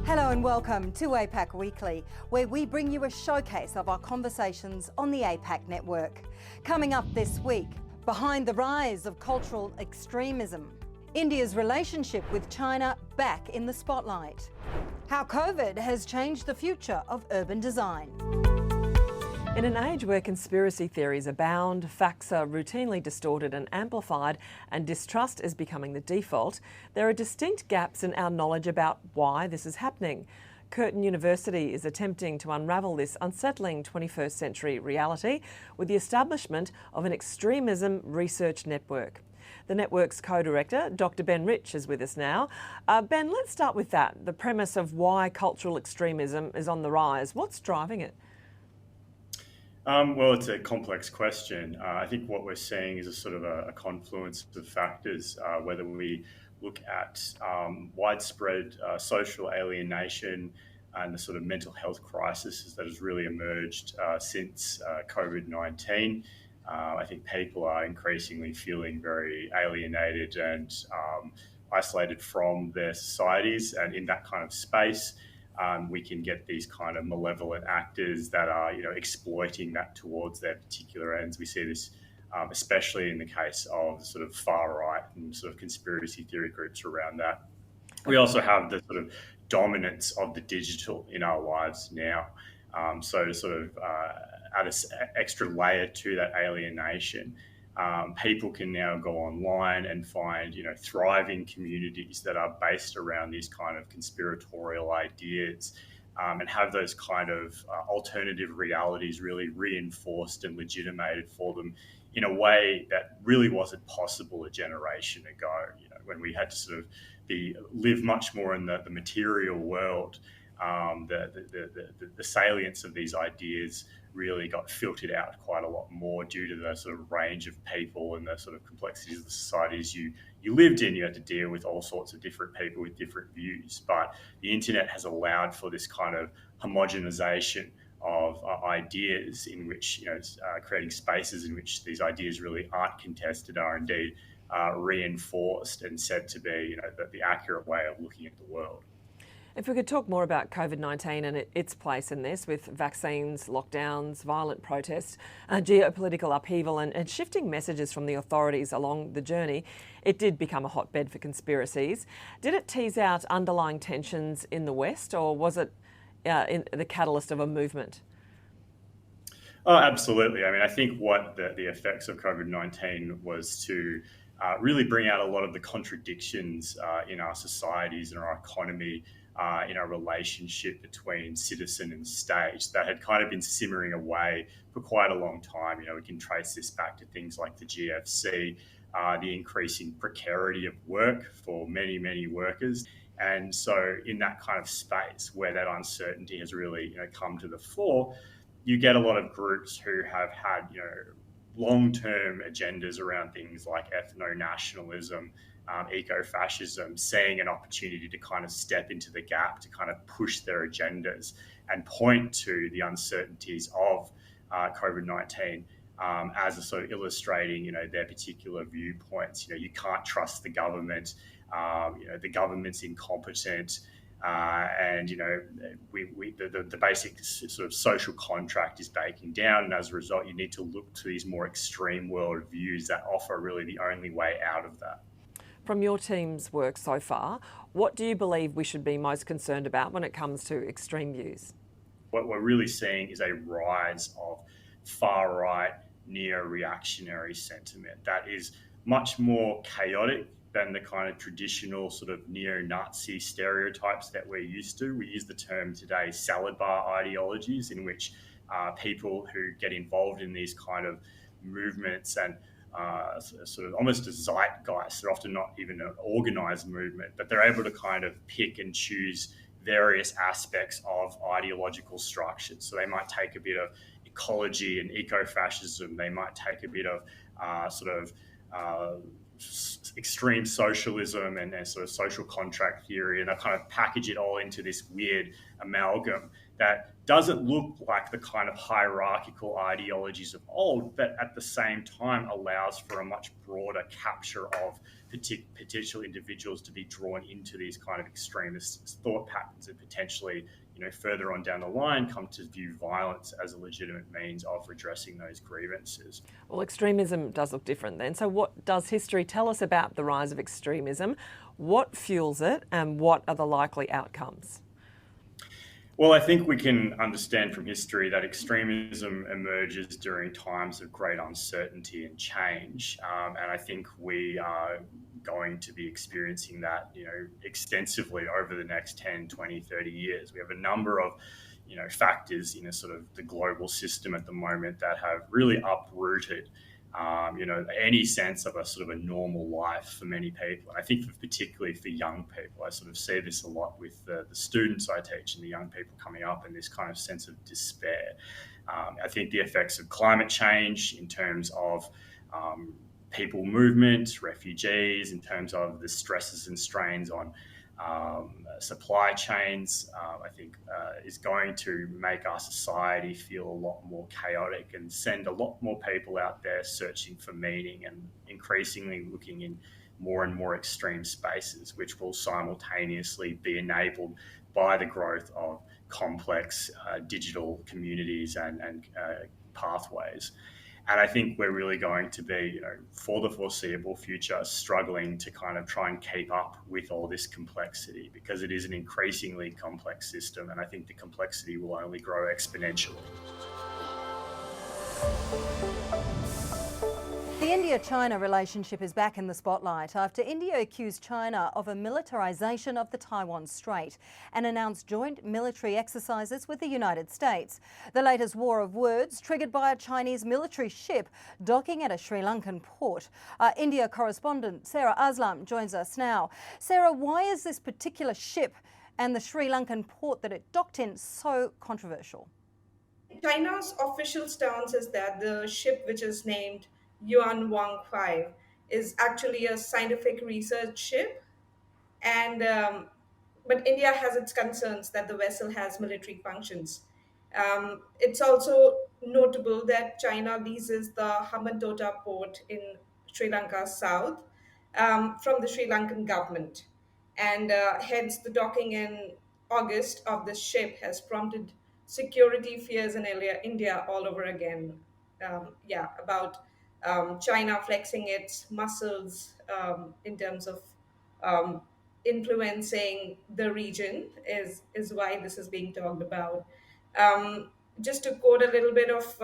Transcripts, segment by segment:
Hello and welcome to APAC Weekly, where we bring you a showcase of our conversations on the APAC network. Coming up this week, behind the rise of cultural extremism, India's relationship with China back in the spotlight, how COVID has changed the future of urban design. In an age where conspiracy theories abound, facts are routinely distorted and amplified, and distrust is becoming the default, there are distinct gaps in our knowledge about why this is happening. Curtin University is attempting to unravel this unsettling 21st century reality with the establishment of an extremism research network. The network's co-director, Dr. Ben Rich, is with us now. Ben, let's start with that, the premise of why cultural extremism is on the rise. What's driving it? Well, it's a complex question. I think what we're seeing is a sort of a confluence of factors, whether we look at widespread social alienation and the sort of mental health crisis that has really emerged since COVID-19. I think people are increasingly feeling very alienated and isolated from their societies, and in that kind of space, we can get these kind of malevolent actors that are, exploiting that towards their particular ends. We see this especially in the case of sort of far right and sort of conspiracy theory groups around that. We also have the sort of dominance of the digital in our lives now. So to sort of add an extra layer to that alienation, people can now go online and find, thriving communities that are based around these kind of conspiratorial ideas, and have those kind of alternative realities really reinforced and legitimated for them in a way that really wasn't possible a generation ago, when we had to sort of live much more in the material world. The salience of these ideas really got filtered out quite a lot more due to the sort of range of people and the sort of complexities of the societies you lived in. You had to deal with all sorts of different people with different views. But the internet has allowed for this kind of homogenization of ideas in which, creating spaces in which these ideas really aren't contested, are indeed reinforced and said to be, the accurate way of looking at the world. If we could talk more about COVID-19 and its place in this, with vaccines, lockdowns, violent protests, geopolitical upheaval and shifting messages from the authorities along the journey, it did become a hotbed for conspiracies. Did it tease out underlying tensions in the West, or was it the catalyst of a movement? Oh, absolutely. I mean, I think what the effects of COVID-19 was to really bring out a lot of the contradictions in our societies and our economy, in our relationship between citizen and state that had kind of been simmering away for quite a long time. We can trace this back to things like the GFC, the increasing precarity of work for many, many workers. And so in that kind of space where that uncertainty has really come to the fore, you get a lot of groups who have had long-term agendas around things like ethno-nationalism, eco-fascism, seeing an opportunity to kind of step into the gap, to kind of push their agendas and point to the uncertainties of COVID-19 as a sort of illustrating, their particular viewpoints. You can't trust the government. The government's incompetent. And the basic sort of social contract is breaking down, and as a result, you need to look to these more extreme world views that offer really the only way out of that. From your team's work so far, what do you believe we should be most concerned about when it comes to extreme views? What we're really seeing is a rise of far-right, neo-reactionary sentiment that is much more chaotic than the kind of traditional sort of neo-Nazi stereotypes that we're used to. We use the term today salad bar ideologies, in which people who get involved in these kind of movements and sort of almost a zeitgeist, they're often not even an organized movement, but they're able to kind of pick and choose various aspects of ideological structures. So they might take a bit of ecology and eco-fascism, they might take a bit of extreme socialism and sort of social contract theory, and they kind of package it all into this weird amalgam that doesn't look like the kind of hierarchical ideologies of old, but at the same time allows for a much broader capture of potential individuals to be drawn into these kind of extremist thought patterns and potentially, further on down the line come to view violence as a legitimate means of redressing those grievances. Well, extremism does look different then. So what does history tell us about the rise of extremism? What fuels it and what are the likely outcomes? Well, I think we can understand from history that extremism emerges during times of great uncertainty and change. And I think we are going to be experiencing that, extensively over the next 10, 20, 30 years. We have a number of, factors in a sort of the global system at the moment that have really uprooted any sense of a sort of a normal life for many people. And I think particularly for young people, I sort of see this a lot with the students I teach and the young people coming up and this kind of sense of despair. I think the effects of climate change in terms of people movement, refugees, in terms of the stresses and strains on supply chains, I think is going to make our society feel a lot more chaotic and send a lot more people out there searching for meaning and increasingly looking in more and more extreme spaces, which will simultaneously be enabled by the growth of complex digital communities and pathways. And I think we're really going to be, for the foreseeable future, struggling to kind of try and keep up with all this complexity because it is an increasingly complex system. And I think the complexity will only grow exponentially. The India-China relationship is back in the spotlight after India accused China of a militarization of the Taiwan Strait and announced joint military exercises with the United States. The latest war of words triggered by a Chinese military ship docking at a Sri Lankan port. India correspondent Sarah Aslam joins us now. Sarah, why is this particular ship and the Sri Lankan port that it docked in so controversial? China's official stance is that the ship, which is named Yuan Wang 5, is actually a scientific research ship, and but India has its concerns that the vessel has military functions. It's also notable that China leases the Hambantota port in Sri Lanka's south from the Sri Lankan government, and hence the docking in August of this ship has prompted security fears in India all over again. About China flexing its muscles in terms of um, influencing the region is why this is being talked about. Just to quote a little bit of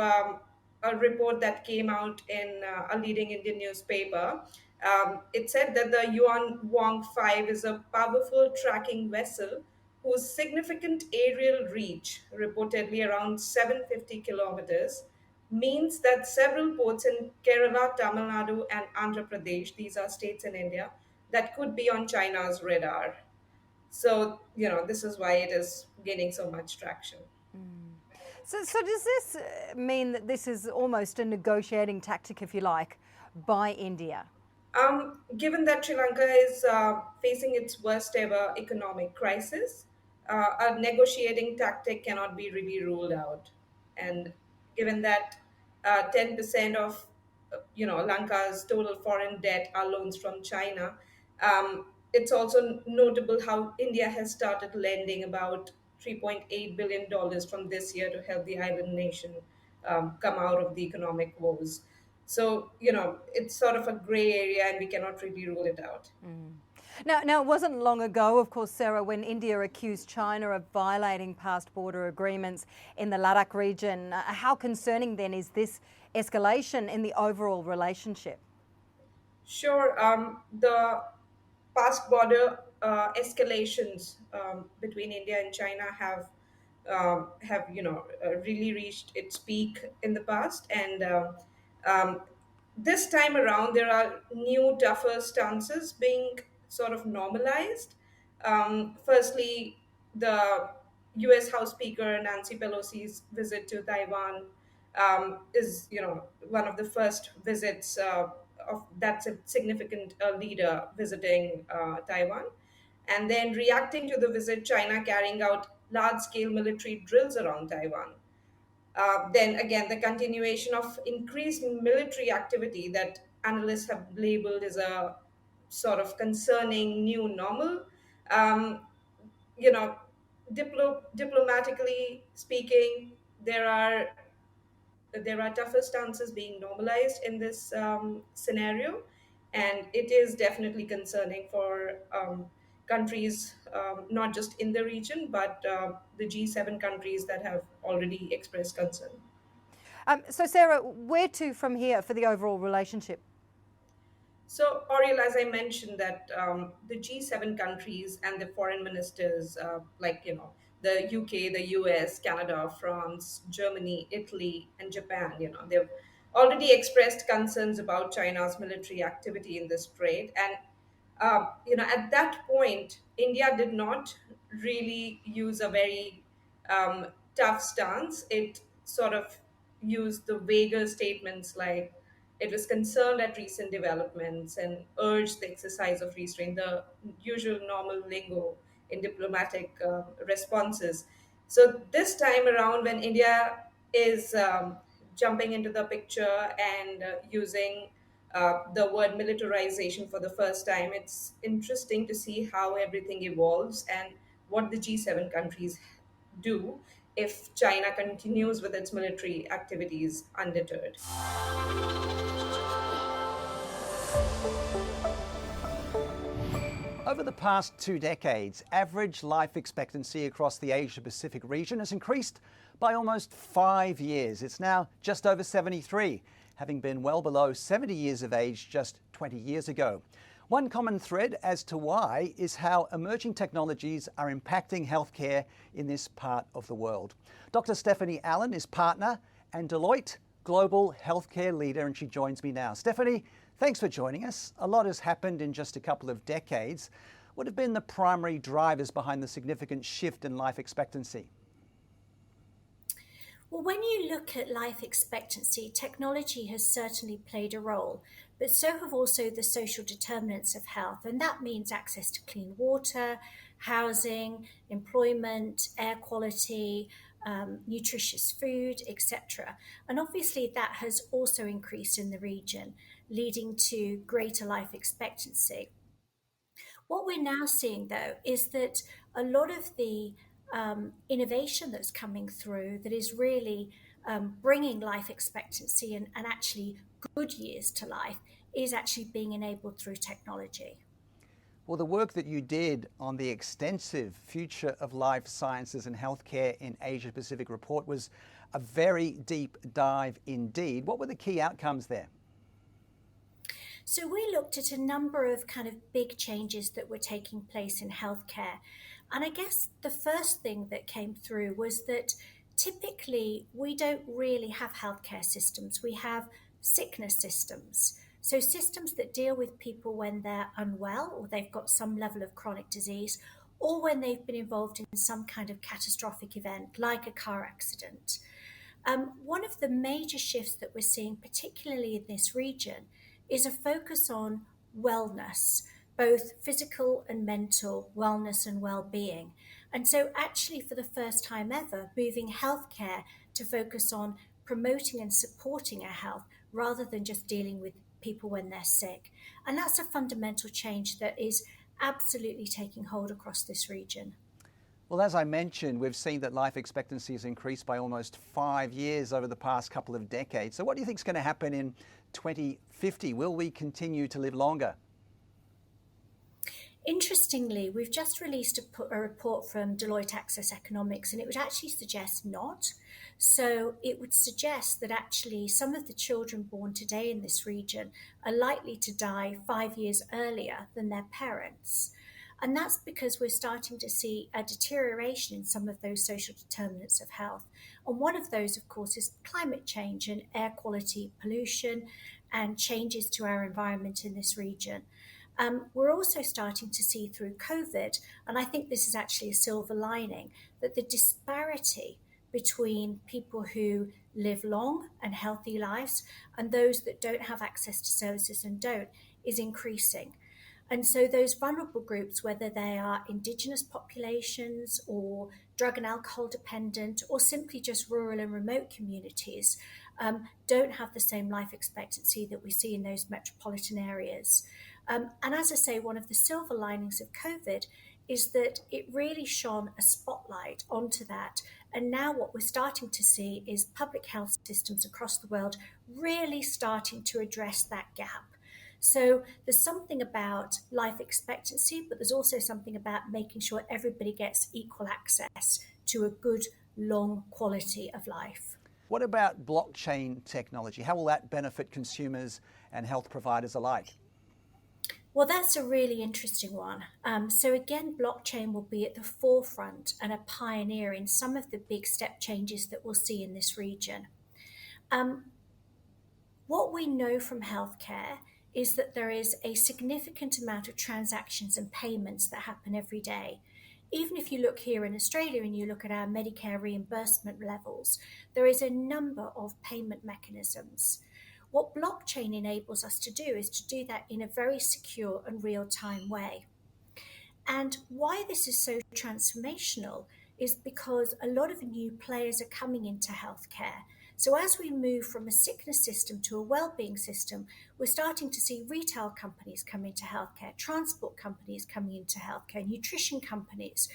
a report that came out in a leading Indian newspaper, it said that the Yuan Wang 5 is a powerful tracking vessel whose significant aerial reach, reportedly around 750 kilometers, means that several ports in Kerala, Tamil Nadu, and Andhra Pradesh, these are states in India, that could be on China's radar. So, this is why it is gaining so much traction. So does this mean that this is almost a negotiating tactic, if you like, by India? Given that Sri Lanka is facing its worst ever economic crisis, a negotiating tactic cannot be really ruled out. And given that 10% of Lanka's total foreign debt are loans from China, it's also notable how India has started lending about $3.8 billion from this year to help the island nation come out of the economic woes. So, it's sort of a gray area and we cannot really rule it out. Now, it wasn't long ago, of course, Sarah, when India accused China of violating past border agreements in the Ladakh region. How concerning then is this escalation in the overall relationship? Sure. The past border escalations between India and China have really reached its peak in the past, and this time around there are new tougher stances being sort of normalized. Firstly, the U.S. House Speaker Nancy Pelosi's visit to Taiwan is one of the first visits of that significant leader visiting Taiwan. And then reacting to the visit, China carrying out large-scale military drills around Taiwan. Then again, the continuation of increased military activity that analysts have labeled as a sort of concerning new normal. Um, you know, diplomatically speaking, there are tougher stances being normalized in this scenario, and it is definitely concerning for countries, not just in the region, but the G7 countries that have already expressed concern. So, Sarah, where to from here for the overall relationship? So, Oriel, as I mentioned, that the G7 countries and the foreign ministers, the UK, the US, Canada, France, Germany, Italy, and Japan, they've already expressed concerns about China's military activity in this trade. And at that point, India did not really use a very um, tough stance. It sort of used the vaguer statements like it was concerned at recent developments and urged the exercise of restraint, the usual normal lingo in diplomatic responses. So this time around, when India is jumping into the picture and using the word militarization for the first time, it's interesting to see how everything evolves and what the G7 countries do if China continues with its military activities undeterred. Over the past 2 decades, average life expectancy across the Asia-Pacific region has increased by almost 5 years. It's now just over 73, having been well below 70 years of age just 20 years ago. One common thread as to why is how emerging technologies are impacting healthcare in this part of the world. Dr. Stephanie Allen is partner and Deloitte Global Healthcare Leader, and she joins me now. Stephanie, thanks for joining us. A lot has happened in just a couple of decades. What have been the primary drivers behind the significant shift in life expectancy? Well, when you look at life expectancy, technology has certainly played a role, but so have also the social determinants of health. And that means access to clean water, housing, employment, air quality, nutritious food, etc. And obviously that has also increased in the region, leading to greater life expectancy. What we're now seeing, though, is that a lot of the innovation that's coming through that is really bringing life expectancy and actually good years to life is actually being enabled through technology. Well, the work that you did on the extensive Future of Life Sciences and Healthcare in Asia-Pacific report was a very deep dive indeed. What were the key outcomes there? So we looked at a number of kind of big changes that were taking place in healthcare. And I guess the first thing that came through was that typically we don't really have healthcare systems. We have sickness systems. So systems that deal with people when they're unwell or they've got some level of chronic disease, or when they've been involved in some kind of catastrophic event like a car accident. One of the major shifts that we're seeing, particularly in this region, is a focus on wellness, both physical and mental wellness and well-being. And so actually for the first time ever, moving healthcare to focus on promoting and supporting our health rather than just dealing with people when they're sick. And that's a fundamental change that is absolutely taking hold across this region. Well, as I mentioned, we've seen that life expectancy has increased by almost 5 years over the past couple of decades. So what do you think is going to happen in 2050? Will we continue to live longer? Interestingly, we've just released a report from Deloitte Access Economics, and it would actually suggest not. So it would suggest that actually some of the children born today in this region are likely to die 5 years earlier than their parents. And that's because we're starting to see a deterioration in some of those social determinants of health. And one of those, of course, is climate change and air quality, pollution, and changes to our environment in this region. We're also starting to see through COVID, and I think this is actually a silver lining, that the disparity between people who live long and healthy lives and those that don't have access to services and don't is increasing. And so those vulnerable groups, whether they are indigenous populations or drug and alcohol dependent or simply just rural and remote communities, don't have the same life expectancy that we see in those metropolitan areas. And as I say, one of the silver linings of COVID is that it really shone a spotlight onto that. And now what we're starting to see is public health systems across the world really starting to address that gap. So there's something about life expectancy, but there's also something about making sure everybody gets equal access to a good, long quality of life. What about blockchain technology? How will that benefit consumers and health providers alike? Well, that's a really interesting one. So again, blockchain will be at the forefront and a pioneer in some of the big step changes that we'll see in this region. What we know from healthcare is that there is a significant amount of transactions and payments that happen every day. Even if you look here in Australia and you look at our Medicare reimbursement levels, there is a number of payment mechanisms. What blockchain enables us to do is to do that in a very secure and real-time way. And why this is so transformational is because a lot of new players are coming into healthcare. So as we move from a sickness system to a well-being system, we're starting to see retail companies come into healthcare, transport companies coming into healthcare, nutrition companies,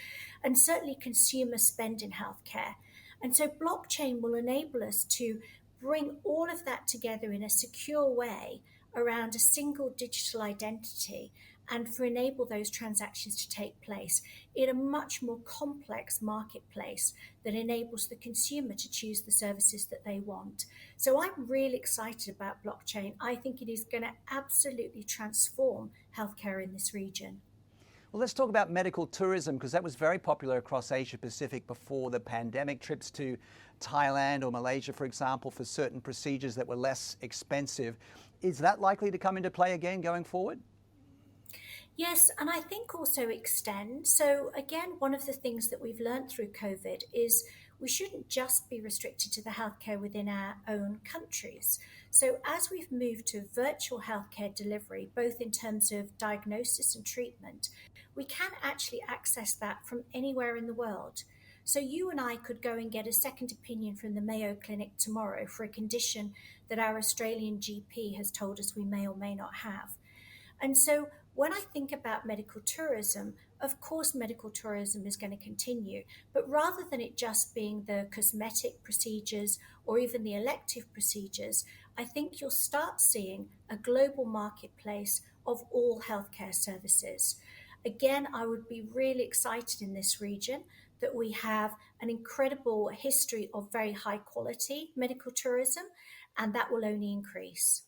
and certainly consumer spend in healthcare. And so blockchain will enable us to bring all of that together in a secure way around a single digital identity and for enable those transactions to take place in a much more complex marketplace that enables the consumer to choose the services that they want. So I'm really excited about blockchain. I think it is going to absolutely transform healthcare in this region. Well, let's talk about medical tourism, because that was very popular across Asia Pacific before the pandemic. Trips to Thailand or Malaysia, for example, for certain procedures that were less expensive. Is that likely to come into play again going forward? Yes, and I think also extend. So again, one of the things that we've learned through COVID is we shouldn't just be restricted to the healthcare within our own countries. So as we've moved to virtual healthcare delivery, both in terms of diagnosis and treatment, we can actually access that from anywhere in the world. So you and I could go and get a second opinion from the Mayo Clinic tomorrow for a condition that our Australian GP has told us we may or may not have. And so when I think about medical tourism, of course medical tourism is going to continue, but rather than it just being the cosmetic procedures or even the elective procedures, I think you'll start seeing a global marketplace of all healthcare services. Again, I would be really excited in this region that we have an incredible history of very high quality medical tourism, and that will only increase.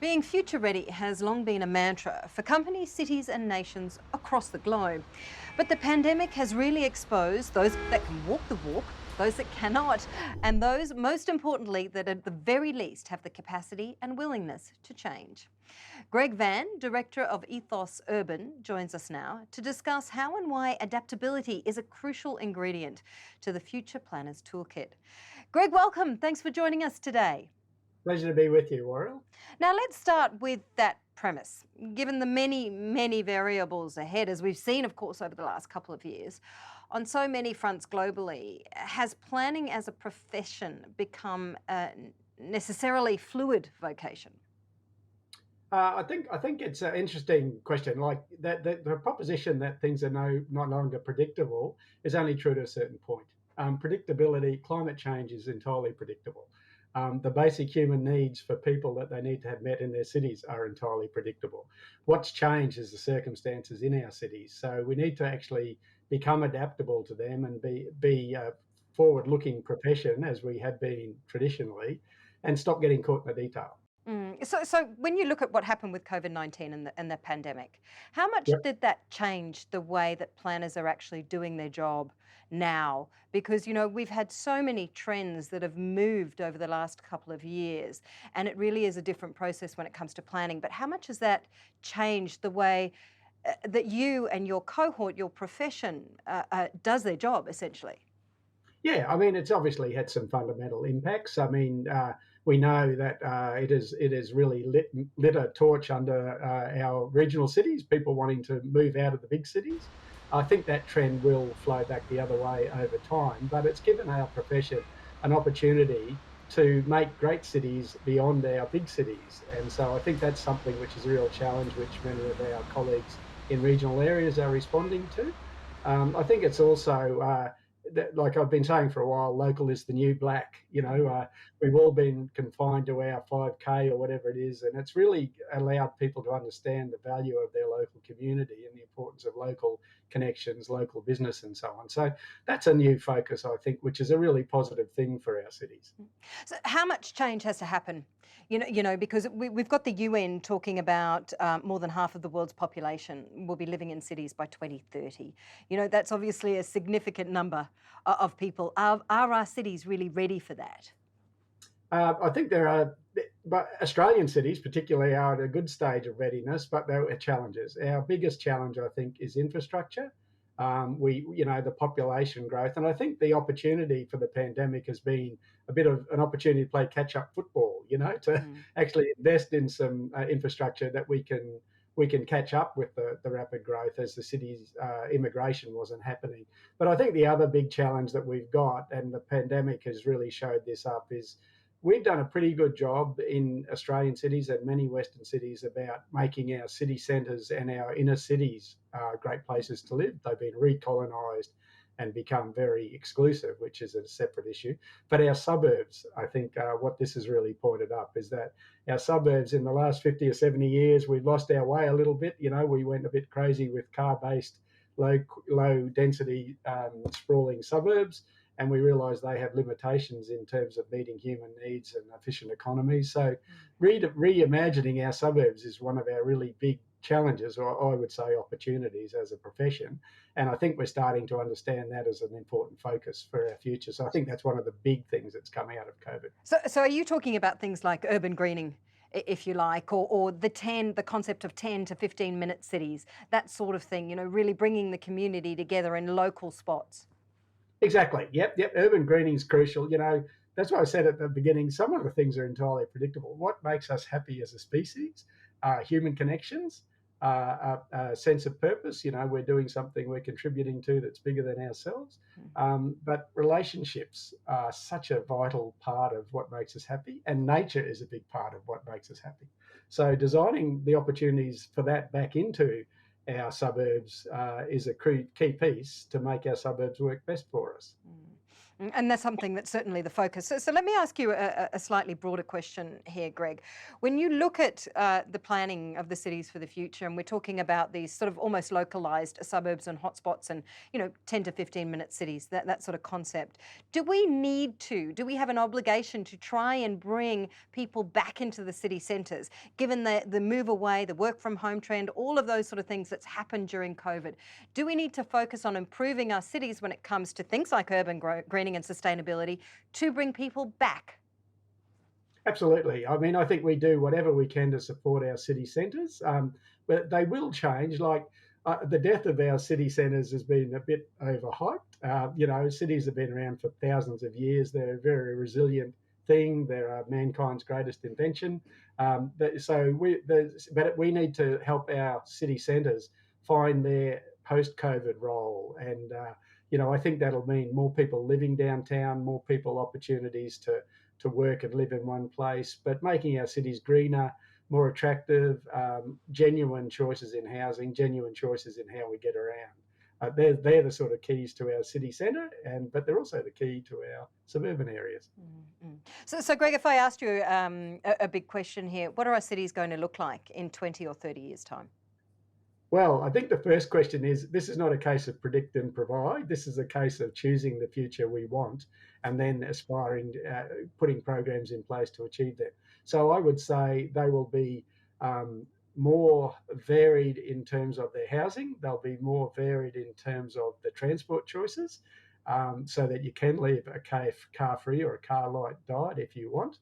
Being future ready has long been a mantra for companies, cities and nations across the globe. But the pandemic has really exposed those that can walk the walk, those that cannot, and those, most importantly, that at the very least have the capacity and willingness to change. Greg Van, Director of Ethos Urban, joins us now to discuss how and why adaptability is a crucial ingredient to the Future Planners Toolkit. Greg, welcome. Thanks for joining us today. Pleasure to be with you, Warrell. Now let's start with that premise. Given the many variables ahead, as we've seen, of course, over the last couple of years, on so many fronts globally, has planning as a profession become a necessarily fluid vocation? I think it's an interesting question. Like the proposition that things are no longer predictable is only true to a certain point. Predictability, climate change is entirely predictable. The basic human needs for people that they need to have met in their cities are entirely predictable. What's changed is the circumstances in our cities. So we need to actually become adaptable to them and be a forward-looking profession as we have been traditionally, and stop getting caught in the detail. So when you look at what happened with COVID-19 and the pandemic, how much did that change the way that planners are actually doing their job now? Because, you know, we've had so many trends that have moved over the last couple of years, and it really is a different process when it comes to planning. But how much has that changed the way that you and your cohort, your profession, does their job, essentially? Yeah, I mean, it's obviously had some fundamental impacts. I mean, we know that it has really lit a torch under our regional cities, people wanting to move out of the big cities. I think that trend will flow back the other way over time, but it's given our profession an opportunity to make great cities beyond our big cities. And so I think that's something which is a real challenge, which many of our colleagues in regional areas are responding to. I think it's also, like I've been saying for a while, local is the new black. We've all been confined to our 5K or whatever it is, and it's really allowed people to understand the value of their local community and the importance of local connections, local business, and so on. So that's a new focus, I think, which is a really positive thing for our cities. So how much change has to happen? Because we've got the UN talking about more than half of the world's population will be living in cities by 2030. That's obviously a significant number of people. Are our cities really ready for that? I think there are, but Australian cities particularly are at a good stage of readiness, but there are challenges. Our biggest challenge, I think, is infrastructure. The population growth, and I think the opportunity for the pandemic has been a bit of an opportunity to play catch-up football. To actually invest in some infrastructure that we can catch up with the rapid growth as the city's immigration wasn't happening. But I think the other big challenge that we've got, and the pandemic has really showed this up, is we've done a pretty good job in Australian cities and many Western cities about making our city centres and our inner cities great places to live. They've been recolonised and become very exclusive, which is a separate issue. But our suburbs, I think what this has really pointed up is that our suburbs in the last 50 or 70 years, we've lost our way a little bit. We went a bit crazy with car-based, low density, sprawling suburbs. And we realise they have limitations in terms of meeting human needs and efficient economies. So reimagining our suburbs is one of our really big challenges, or I would say opportunities as a profession. And I think we're starting to understand that as an important focus for our future. So I think that's one of the big things that's coming out of COVID. So are you talking about things like urban greening, if you like, or the concept of 10 to 15-minute cities, that sort of thing, really bringing the community together in local spots? Exactly. Yep. Urban greening is crucial. That's why I said at the beginning, some of the things are entirely predictable. What makes us happy as a species are human connections, a sense of purpose. We're doing something we're contributing to that's bigger than ourselves. But relationships are such a vital part of what makes us happy, and nature is a big part of what makes us happy. So designing the opportunities for that back into our suburbs is a key piece to make our suburbs work best for us. And that's something that's certainly the focus. So let me ask you a slightly broader question here, Greg. When you look at the planning of the cities for the future, and we're talking about these sort of almost localised suburbs and hotspots and, 10 to 15-minute cities, that sort of concept, do we have an obligation to try and bring people back into the city centres, given the move away, the work from home trend, all of those sort of things that's happened during COVID? Do we need to focus on improving our cities when it comes to things like urban greening and sustainability to bring people back? Absolutely. I mean, I think we do whatever we can to support our city centres, but they will change. Like the death of our city centres has been a bit overhyped. Cities have been around for thousands of years. They're a very resilient thing. They're mankind's greatest invention. But we need to help our city centres find their post-COVID role. And I think that'll mean more people living downtown, more people opportunities to work and live in one place, but making our cities greener, more attractive, genuine choices in housing, genuine choices in how we get around. They're the sort of keys to our city centre, but they're also the key to our suburban areas. Mm-hmm. So Greg, if I asked you a big question here, what are our cities going to look like in 20 or 30 years' time? Well, I think the first question is, this is not a case of predict and provide. This is a case of choosing the future we want and then aspiring, putting programs in place to achieve that. So I would say they will be more varied in terms of their housing. They'll be more varied in terms of the transport choices, so that you can live a car-free or a car-light diet if you want,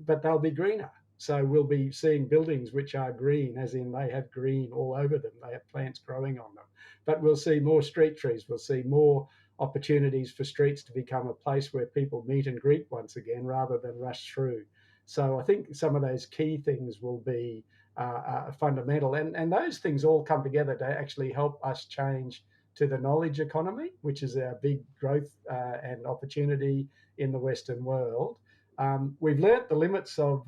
but they'll be greener. So we'll be seeing buildings which are green, as in they have green all over them. They have plants growing on them. But we'll see more street trees. We'll see more opportunities for streets to become a place where people meet and greet once again rather than rush through. So I think some of those key things will be fundamental. And those things all come together to actually help us change to the knowledge economy, which is our big growth and opportunity in the Western world. We've learnt the limits of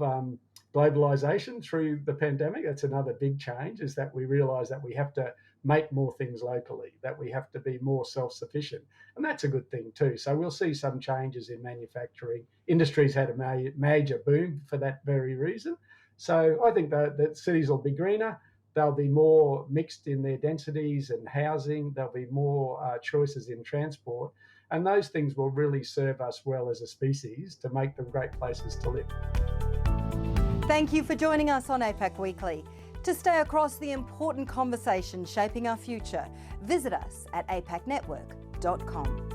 globalisation through the pandemic. That's another big change, is that we realise that we have to make more things locally, that we have to be more self-sufficient. And that's a good thing too. So we'll see some changes in manufacturing. Industry's had a major boom for that very reason. So I think that cities will be greener. They'll be more mixed in their densities and housing. There'll be more choices in transport. And those things will really serve us well as a species to make them great places to live. Thank you for joining us on APAC Weekly. To stay across the important conversation shaping our future, visit us at apacnetwork.com.